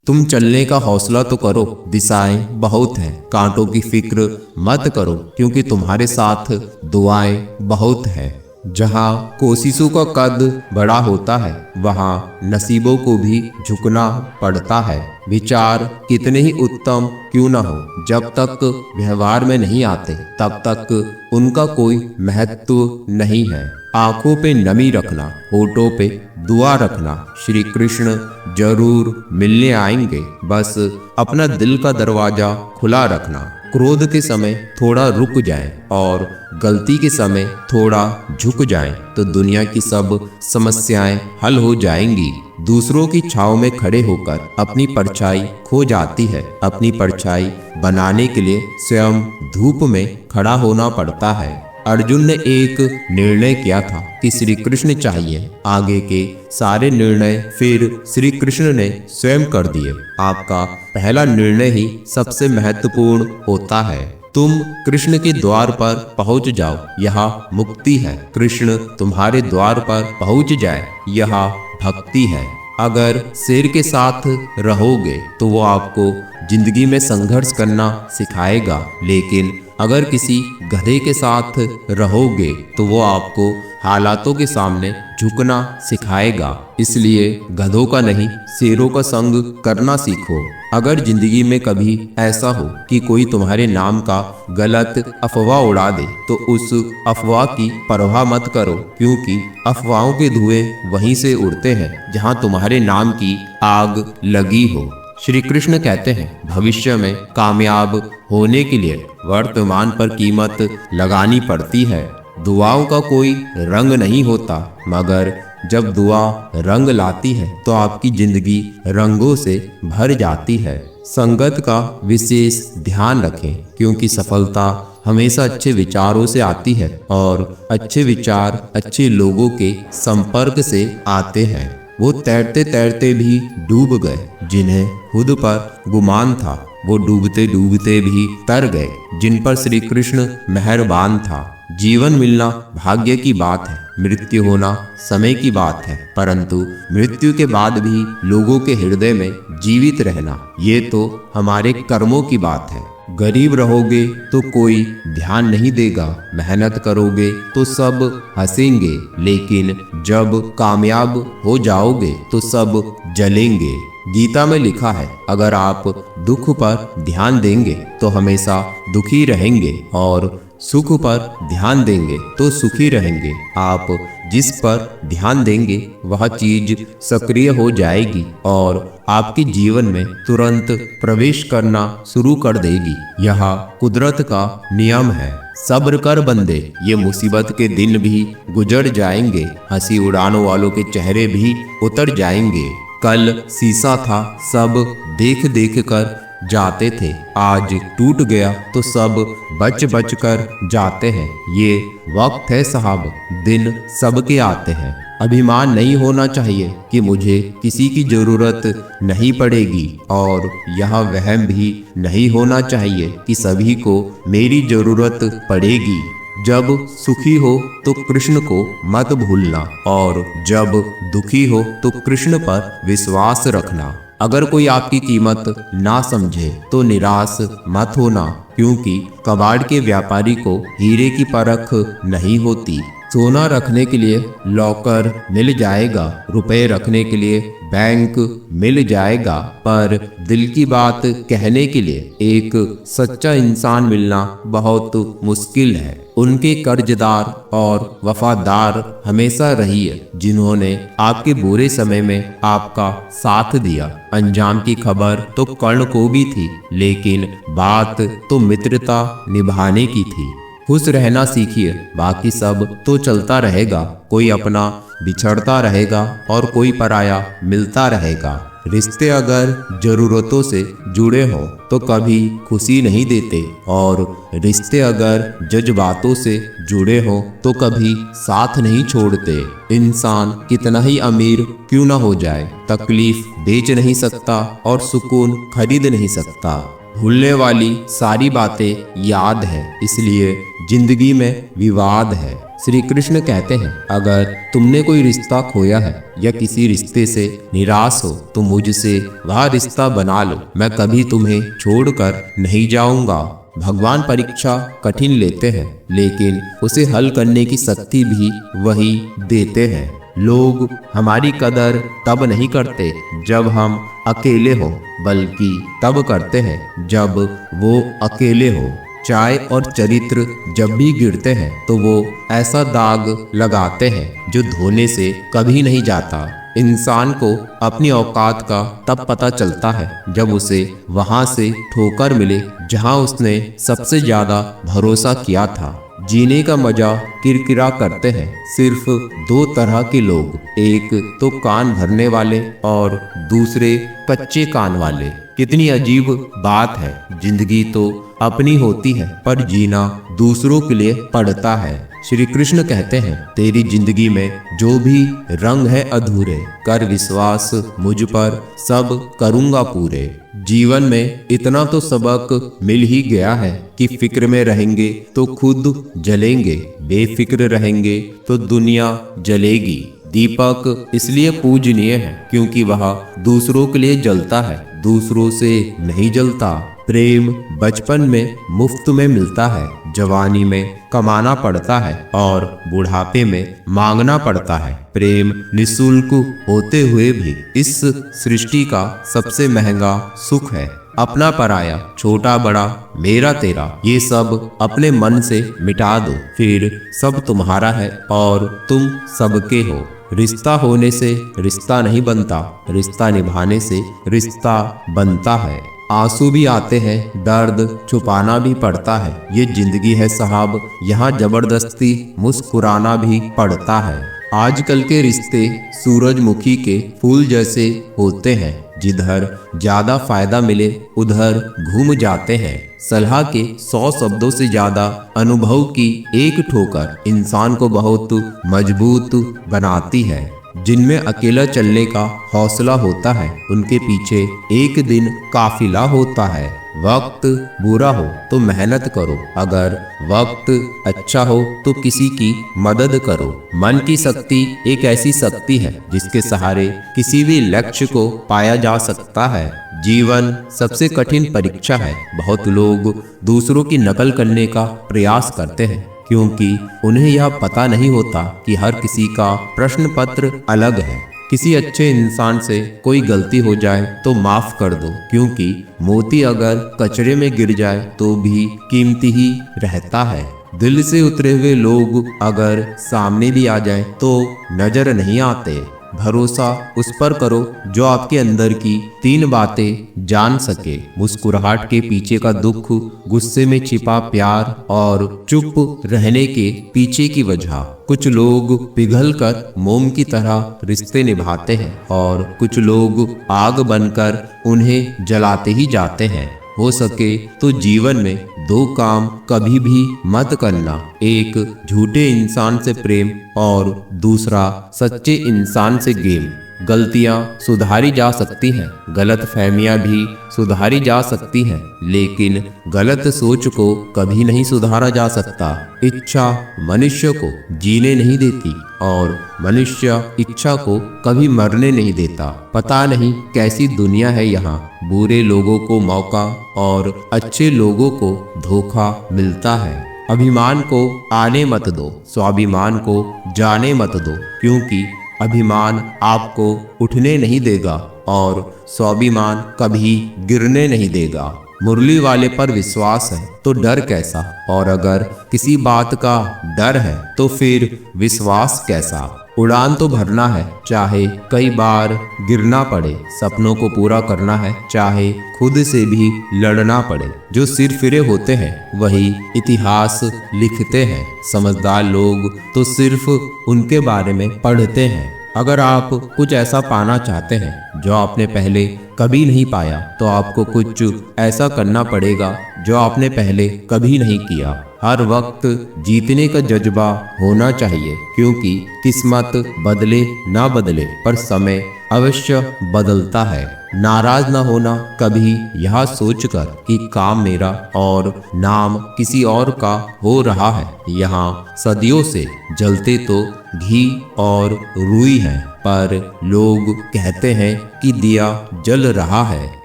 तुम चलने का हौसला तो करो, दिशाएं बहुत हैं, कांटों की फिक्र मत करो क्योंकि तुम्हारे साथ दुआएं बहुत हैं। जहाँ कोशिशों का कद बड़ा होता है वहाँ नसीबों को भी झुकना पड़ता है। विचार कितने ही उत्तम क्यों न हो, जब तक व्यवहार में नहीं आते तब तक उनका कोई महत्व नहीं है। आंखों पे नमी रखना, होठों पे दुआ रखना, श्री कृष्ण जरूर मिलने आएंगे। बस अपना दिल का दरवाजा खुला रखना। क्रोध के समय थोड़ा रुक जाएं और गलती के समय थोड़ा झुक जाएं तो दुनिया की सब समस्याएं हल हो जाएंगी। दूसरों की छाव में खड़े होकर अपनी परछाई खो जाती है। अपनी परछाई बनाने के लिए स्वयं धूप में खड़ा होना पड़ता है। अर्जुन ने एक निर्णय किया था कि श्री कृष्ण चाहिए, आगे के सारे निर्णय फिर श्री कृष्ण ने स्वयं कर दिए। आपका पहला निर्णय ही सबसे महत्वपूर्ण होता है। तुम कृष्ण के द्वार पर पहुंच जाओ, यहाँ मुक्ति है। कृष्ण तुम्हारे द्वार पर पहुंच जाए, यहाँ भक्ति है। अगर शेर के साथ रहोगे तो वो आपको जिंदगी में संघर्ष करना सिखाएगा, लेकिन अगर किसी गधे के साथ रहोगे तो वो आपको हालातों के सामने झुकना सिखाएगा। इसलिए गधों का नहीं, शेरों का संग करना सीखो। अगर जिंदगी में कभी ऐसा हो कि कोई तुम्हारे नाम का गलत अफवाह उड़ा दे तो उस अफवाह की परवाह मत करो, क्योंकि अफवाहों के धुएं वहीं से उड़ते हैं जहां तुम्हारे नाम की आग लगी हो। श्री कृष्ण कहते हैं, भविष्य में कामयाब होने के लिए वर्तमान पर कीमत लगानी पड़ती है। दुआओं का कोई रंग नहीं होता, मगर जब दुआ रंग लाती है तो आपकी जिंदगी रंगों से भर जाती है। संगत का विशेष ध्यान रखें, क्योंकि सफलता हमेशा अच्छे विचारों से आती है और अच्छे विचार अच्छे लोगों के संपर्क से आते हैं। वो तैरते तैरते भी डूब गए, जिन्हें खुद पर गुमान था वो डूबते डूबते भी तर गए, जिन पर श्री कृष्ण मेहरबान था। जीवन मिलना भाग्य की बात है, मृत्यु होना समय की बात है, परंतु मृत्यु के बाद भी लोगों के हृदय में जीवित रहना ये तो हमारे कर्मों की बात है। गरीब रहोगे तो कोई ध्यान नहीं देगा, मेहनत करोगे तो सब हंसेंगे, लेकिन जब कामयाब हो जाओगे तो सब जलेंगे। गीता में लिखा है, अगर आप दुख पर ध्यान देंगे तो हमेशा दुखी रहेंगे और सुख पर ध्यान देंगे तो सुखी रहेंगे। आप जिस पर ध्यान देंगे वह चीज सक्रिय हो जाएगी और आपके जीवन में तुरंत प्रवेश करना शुरू कर देगी। यह कुदरत का नियम है। सब्र कर बंदे, ये मुसीबत के दिन भी गुजर जाएंगे, हंसी उड़ाने वालों के चेहरे भी उतर जाएंगे। कल शीशा था, सब देख देख कर जाते थे, आज टूट गया तो सब बच बच कर जाते हैं। ये वक्त है साहब, दिन सबके आते हैं। अभिमान नहीं होना चाहिए कि मुझे किसी की जरूरत नहीं पड़ेगी, और यह वहम भी नहीं होना चाहिए कि सभी को मेरी जरूरत पड़ेगी। जब सुखी हो तो कृष्ण को मत भूलना, और जब दुखी हो तो कृष्ण पर विश्वास रखना। अगर कोई आपकी कीमत ना समझे तो निराश मत होना, क्योंकि कबाड़ के व्यापारी को हीरे की परख नहीं होती। सोना रखने के लिए लॉकर मिल जाएगा, रुपए रखने के लिए बैंक मिल जाएगा, पर दिल की बात कहने के लिए एक सच्चा इंसान मिलना बहुत मुश्किल है। उनके कर्जदार और वफादार हमेशा रहिए जिन्होंने आपके बुरे समय में आपका साथ दिया। अंजाम की खबर तो कर्ण को भी थी, लेकिन बात तो मित्रता निभाने की थी। खुश रहना सीखिए, बाकी सब तो चलता रहेगा। कोई अपना बिछड़ता रहेगा और कोई पराया मिलता रहेगा। रिश्ते अगर जरूरतों से जुड़े हों तो कभी खुशी नहीं देते, और रिश्ते अगर जज्बातों से जुड़े हों तो कभी साथ नहीं छोड़ते। इंसान कितना ही अमीर क्यों ना हो जाए, तकलीफ बेच नहीं सकता और सुकून खरीद नहीं सकता। भूलने वाली सारी बातें याद है, इसलिए जिंदगी में विवाद है। श्री कृष्ण कहते हैं, अगर तुमने कोई रिश्ता खोया है या किसी रिश्ते से निराश हो तो मुझसे वह रिश्ता बना लो, मैं कभी तुम्हें छोड़कर नहीं जाऊंगा। भगवान परीक्षा कठिन लेते हैं, लेकिन उसे हल करने की शक्ति भी वही देते हैं। लोग हमारी कदर तब नहीं करते जब हम अकेले हों, बल्कि तब करते हैं जब वो अकेले हो। चाय और चरित्र जब भी गिरते हैं तो वो ऐसा दाग लगाते हैं जो धोने से कभी नहीं जाता। इंसान को अपनी औकात का तब पता चलता है जब उसे वहां से ठोकर मिले जहां उसने सबसे ज्यादा भरोसा किया था। जीने का मजा किरकिरा करते हैं सिर्फ दो तरह के लोग, एक तो कान भरने वाले और दूसरे कच्चे कान वाले। कितनी अजीब बात है, जिंदगी तो अपनी होती है पर जीना दूसरों के लिए पड़ता है। श्री कृष्ण कहते हैं, तेरी जिंदगी में जो भी रंग है अधूरे, कर विश्वास मुझ पर सब करूंगा पूरे। जीवन में इतना तो सबक मिल ही गया है कि फिक्र में रहेंगे तो खुद जलेंगे, बेफिक्र रहेंगे तो दुनिया जलेगी। दीपक इसलिए पूजनीय है क्योंकि वह दूसरों के लिए जलता है, दूसरों से नहीं जलता। प्रेम बचपन में मुफ्त में मिलता है, जवानी में कमाना पड़ता है और बुढ़ापे में मांगना पड़ता है। प्रेम निःशुल्क होते हुए भी इस सृष्टि का सबसे महंगा सुख है। अपना पराया, छोटा बड़ा, मेरा तेरा, ये सब अपने मन से मिटा दो, फिर सब तुम्हारा है और तुम सबके हो। रिश्ता होने से रिश्ता नहीं बनता, रिश्ता निभाने से रिश्ता बनता है। आंसू भी आते हैं, दर्द छुपाना भी पड़ता है, ये जिंदगी है साहब, यहाँ जबरदस्ती मुस्कुराना भी पड़ता है। आजकल के रिश्ते सूरजमुखी के फूल जैसे होते हैं, जिधर ज्यादा फायदा मिले उधर घूम जाते हैं। सलाह के 100 शब्दों से ज्यादा अनुभव की एक ठोकर इंसान को बहुत मजबूत बनाती है। जिनमें अकेला चलने का हौसला होता है उनके पीछे एक दिन काफिला होता है। वक्त बुरा हो तो मेहनत करो, अगर वक्त अच्छा हो तो किसी की मदद करो। मन की शक्ति एक ऐसी शक्ति है जिसके सहारे किसी भी लक्ष्य को पाया जा सकता है। जीवन सबसे कठिन परीक्षा है। बहुत लोग दूसरों की नकल करने का प्रयास करते हैं क्योंकि उन्हें यह पता नहीं होता कि हर किसी का प्रश्न पत्र अलग है। किसी अच्छे इंसान से कोई गलती हो जाए तो माफ कर दो, क्योंकि मोती अगर कचरे में गिर जाए तो भी कीमती ही रहता है। दिल से उतरे हुए लोग अगर सामने भी आ जाए तो नजर नहीं आते। भरोसा उस पर करो जो आपके अंदर की 3 बातें जान सके। मुस्कुराहट के पीछे का दुख, गुस्से में छिपा प्यार और चुप रहने के पीछे की वजह। कुछ लोग पिघलकर मोम की तरह रिश्ते निभाते हैं और कुछ लोग आग बनकर उन्हें जलाते ही जाते हैं। हो सके तो जीवन में 2 काम कभी भी मत करना, एक झूठे इंसान से प्रेम और दूसरा सच्चे इंसान से गेम। गलतियां सुधारी जा सकती हैं, गलत फहमियां भी सुधारी जा सकती हैं, लेकिन गलत सोच को कभी नहीं सुधारा जा सकता। इच्छा मनुष्य को जीने नहीं देती और मनुष्य इच्छा को कभी मरने नहीं देता। पता नहीं कैसी दुनिया है यहाँ, बुरे लोगों को मौका और अच्छे लोगों को धोखा मिलता है। अभिमान को आने मत दो, स्वाभिमान को जाने मत दो, क्योंकि अभिमान आपको उठने नहीं देगा और स्वाभिमान कभी गिरने नहीं देगा। मुरली वाले पर विश्वास है तो डर कैसा, और अगर किसी बात का डर है तो फिर विश्वास कैसा। उड़ान तो भरना है, चाहे कई बार गिरना पड़े। सपनों को पूरा करना है, चाहे खुद से भी लड़ना पड़े। जो सिर फिरे होते हैं वही इतिहास लिखते हैं। समझदार लोग तो सिर्फ उनके बारे में पढ़ते हैं। अगर आप कुछ ऐसा पाना चाहते हैं जो आपने पहले कभी नहीं पाया, तो आपको कुछ ऐसा करना पड़ेगा जो आपने पहले कभी नहीं किया। हर वक्त जीतने का जज्बा होना चाहिए, क्योंकि किस्मत बदले ना बदले पर समय अवश्य बदलता है। नाराज न होना कभी यह सोचकर कि काम मेरा और नाम किसी और का हो रहा है। यहाँ सदियों से जलते तो घी और रुई है, पर लोग कहते हैं कि दिया जल रहा है।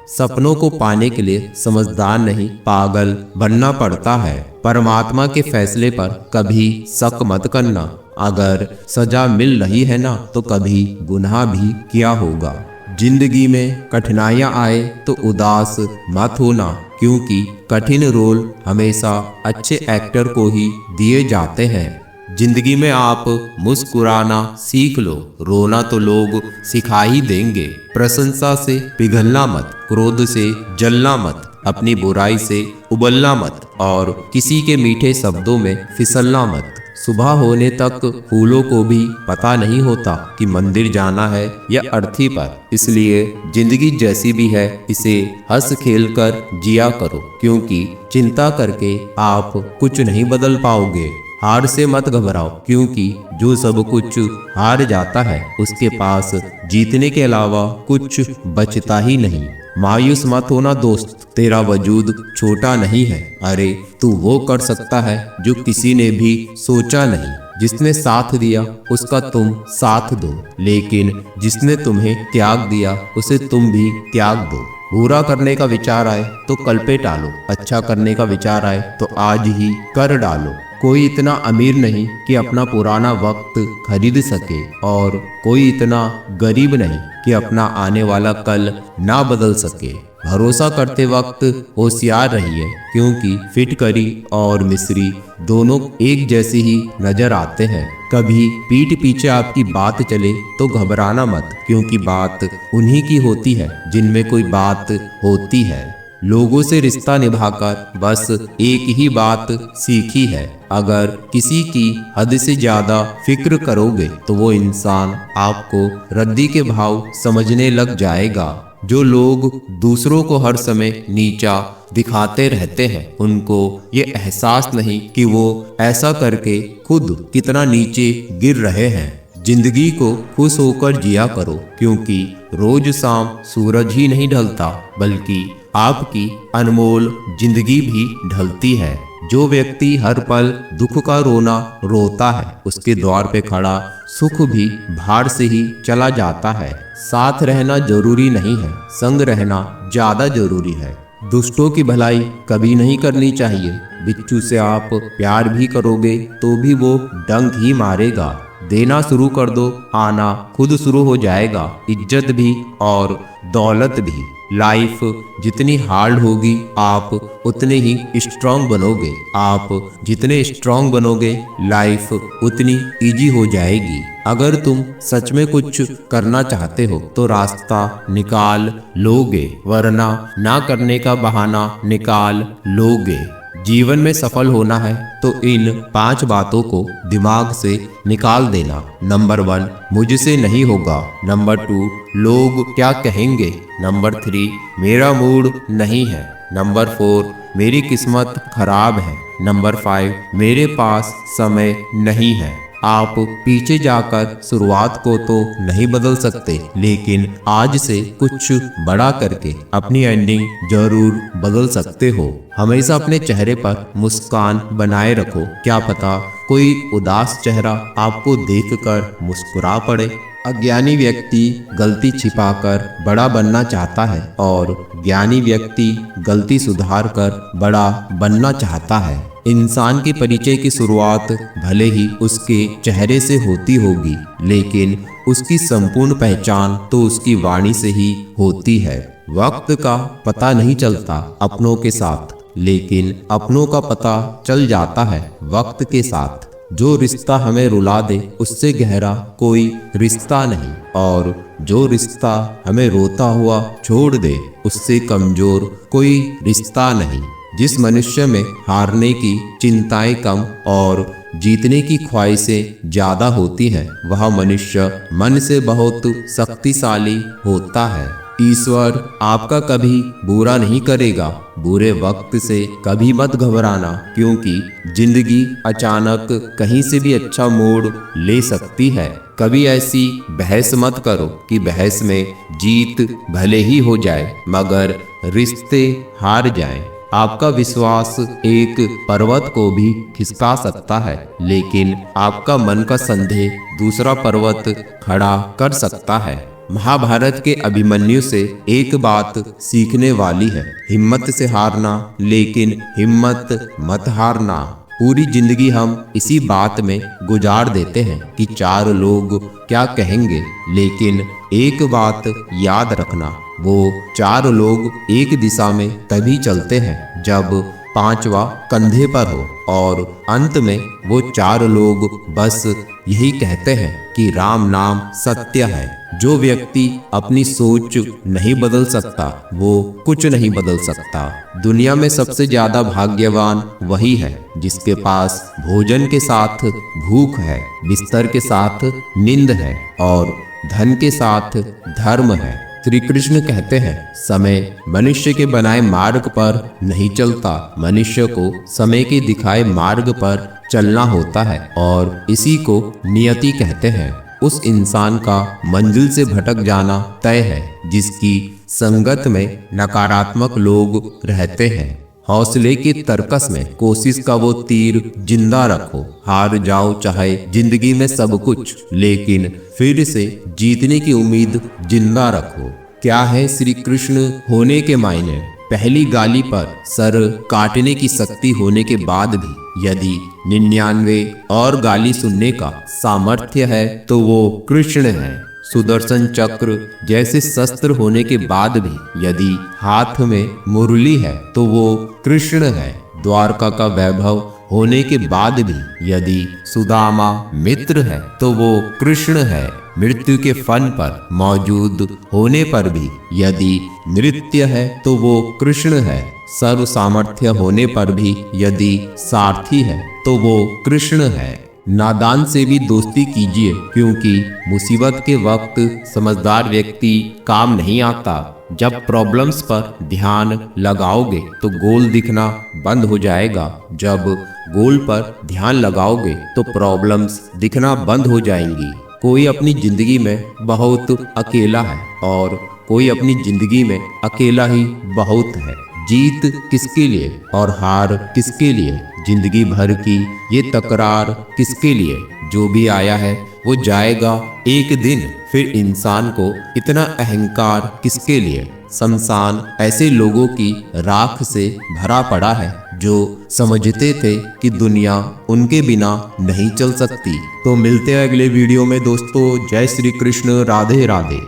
सपनों को पाने के लिए समझदार नहीं, पागल बनना पड़ता है। परमात्मा के फैसले पर कभी शक मत करना। अगर सजा मिल रही है ना, तो कभी गुनाह भी किया होगा। जिंदगी में कठिनाइयां आए तो उदास मत होना, क्योंकि कठिन रोल हमेशा अच्छे एक्टर को ही दिए जाते हैं। जिंदगी में आप मुस्कुराना सीख लो, रोना तो लोग सिखा ही देंगे। प्रशंसा से पिघलना मत, क्रोध से जलना मत, अपनी बुराई से उबलना मत और किसी के मीठे शब्दों में फिसलना मत। सुबह होने तक फूलों को भी पता नहीं होता कि मंदिर जाना है या अर्थी पर। इसलिए जिंदगी जैसी भी है, इसे हंस खेल कर जिया करो, क्योंकि चिंता करके आप कुछ नहीं बदल पाओगे। हार से मत घबराओ, क्योंकि जो सब कुछ हार जाता है उसके पास जीतने के अलावा कुछ बचता ही नहीं। मायूस मत होना दोस्त, तेरा वजूद छोटा नहीं है। अरे तू वो कर सकता है जो किसी ने भी सोचा नहीं। जिसने साथ दिया उसका तुम साथ दो, लेकिन जिसने तुम्हें त्याग दिया उसे तुम भी त्याग दो। बुरा करने का विचार आए तो कल पे टालो, अच्छा करने का विचार आए तो आज ही कर डालो। कोई इतना अमीर नहीं कि अपना पुराना वक्त खरीद सके, और कोई इतना गरीब नहीं कि अपना आने वाला कल ना बदल सके। भरोसा करते वक्त होशियार रहिए, क्योंकि फिटकरी और मिस्री दोनों एक जैसी ही नजर आते हैं। कभी पीठ पीछे आपकी बात चले तो घबराना मत, क्योंकि बात उन्हीं की होती है जिनमें कोई बात होती है। लोगों से रिश्ता निभाकर बस एक ही बात सीखी है, अगर किसी की हद से ज्यादा फिक्र करोगे तो वो इंसान आपको रद्दी के भाव समझने लग जाएगा। जो लोग दूसरों को हर समय नीचा दिखाते रहते हैं, उनको ये एहसास नहीं कि वो ऐसा करके खुद कितना नीचे गिर रहे हैं। जिंदगी को खुश होकर जिया करो, क्योंकि रोज शाम सूरज ही नहीं ढलता, बल्कि आपकी अनमोल जिंदगी भी ढलती है। जो व्यक्ति हर पल दुख का रोना रोता है, उसके द्वार पे खड़ा सुख भी भार से ही चला जाता है। साथ रहना जरूरी नहीं है, संग रहना ज्यादा जरूरी है। दुष्टों की भलाई कभी नहीं करनी चाहिए। बिच्छू से आप प्यार भी करोगे तो भी वो डंक ही मारेगा। देना शुरू कर दो, आना खुद शुरू हो जाएगा। इज्जत भी और दौलत भी। लाइफ जितनी हार्ड होगी आप उतने ही स्ट्रांग बनोगे। आप जितने स्ट्रांग बनोगे लाइफ उतनी इजी हो जाएगी। अगर तुम सच में कुछ करना चाहते हो तो रास्ता निकाल लोगे, वरना ना करने का बहाना निकाल लोगे। जीवन में सफल होना है तो इन 5 बातों को दिमाग से निकाल देना। नंबर 1, मुझसे नहीं होगा। नंबर 2, लोग क्या कहेंगे। नंबर 3, मेरा मूड नहीं है। नंबर 4, मेरी किस्मत खराब है। नंबर 5, मेरे पास समय नहीं है। आप पीछे जाकर शुरुआत को तो नहीं बदल सकते, लेकिन आज से कुछ बड़ा करके अपनी एंडिंग जरूर बदल सकते हो। हमेशा अपने चेहरे पर मुस्कान बनाए रखो, क्या पता कोई उदास चेहरा आपको देखकर मुस्कुरा पड़े। अज्ञानी व्यक्ति गलती छिपाकर बड़ा बनना चाहता है, और ज्ञानी व्यक्ति गलती सुधार कर बड़ा बनना चाहता है। इंसान के परिचय की शुरुआत भले ही उसके चेहरे से होती होगी, लेकिन उसकी संपूर्ण पहचान तो उसकी वाणी से ही होती है। वक्त का पता नहीं चलता अपनों के साथ, लेकिन अपनों का पता चल जाता है वक्त के साथ। जो रिश्ता हमें रुला दे उससे गहरा कोई रिश्ता नहीं, और जो रिश्ता हमें रोता हुआ छोड़ दे उससे कमजोर कोई रिश्ता नहीं। जिस मनुष्य में हारने की चिंताएं कम और जीतने की ख्वाहिशें ज्यादा होती हैं, वह मनुष्य मन से बहुत शक्तिशाली होता है। ईश्वर आपका कभी बुरा नहीं करेगा। बुरे वक्त से कभी मत घबराना, क्योंकि जिंदगी अचानक कहीं से भी अच्छा मोड़ ले सकती है। कभी ऐसी बहस मत करो कि बहस में जीत भले ही हो जाए मगर रिश्ते हार जाएं। आपका विश्वास एक पर्वत को भी खिसका सकता है, लेकिन आपका मन का संदेह दूसरा पर्वत खड़ा कर सकता है। महाभारत के अभिमन्यु से एक बात सीखने वाली है, हिम्मत से हारना, लेकिन हिम्मत मत हारना। पूरी जिंदगी हम इसी बात में गुजार देते हैं कि 4 लोग क्या कहेंगे, लेकिन एक बात याद रखना, वो 4 लोग एक दिशा में तभी चलते हैं जब 5वां कंधे पर हो, और अंत में वो 4 लोग बस यही कहते हैं कि राम नाम सत्य है। जो व्यक्ति अपनी सोच नहीं बदल सकता वो कुछ नहीं बदल सकता। दुनिया में सबसे ज्यादा भाग्यवान वही है जिसके पास भोजन के साथ भूख है, बिस्तर के साथ नींद है और धन के साथ धर्म है। श्री कृष्ण कहते हैं, समय मनुष्य के बनाए मार्ग पर नहीं चलता, मनुष्य को समय के दिखाए मार्ग पर चलना होता है, और इसी को नियति कहते हैं। उस इंसान का मंजिल से भटक जाना तय है जिसकी संगत में नकारात्मक लोग रहते हैं। हौसले की तरकस में कोशिश का वो तीर जिंदा रखो। हार जाओ चाहे जिंदगी में सब कुछ, लेकिन फिर से जीतने की उम्मीद जिंदा रखो। क्या है श्री कृष्ण होने के मायने? पहली गाली पर सर काटने की शक्ति होने के बाद भी यदि 99 और गाली सुनने का सामर्थ्य है तो वो कृष्ण है। सुदर्शन चक्र जैसे शस्त्र होने के बाद भी यदि हाथ में मुरली है तो वो कृष्ण है। द्वारका का वैभव होने के बाद भी यदि सुदामा मित्र है तो वो कृष्ण है। मृत्यु के फन पर मौजूद होने पर भी यदि नृत्य है तो वो कृष्ण है। सर्व सामर्थ्य होने पर भी यदि सारथी है तो वो कृष्ण है। नादान से भी दोस्ती कीजिए, क्योंकि मुसीबत के वक्त समझदार व्यक्ति काम नहीं आता। जब प्रॉब्लम्स पर ध्यान लगाओगे तो गोल दिखना बंद हो जाएगा। जब गोल पर ध्यान लगाओगे तो प्रॉब्लम्स दिखना बंद हो जाएंगी। कोई अपनी जिंदगी में बहुत अकेला है और कोई अपनी जिंदगी में अकेला ही बहुत है। जीत किसके लिए और हार किसके लिए? जिंदगी भर की ये तकरार किसके लिए? जो भी आया है वो जाएगा एक दिन। फिर इंसान को इतना अहंकार किसके लिए? शमशान ऐसे लोगों की राख से भरा पड़ा है जो समझते थे कि दुनिया उनके बिना नहीं चल सकती। तो मिलते हैं अगले वीडियो में दोस्तों। जय श्री कृष्ण, राधे राधे।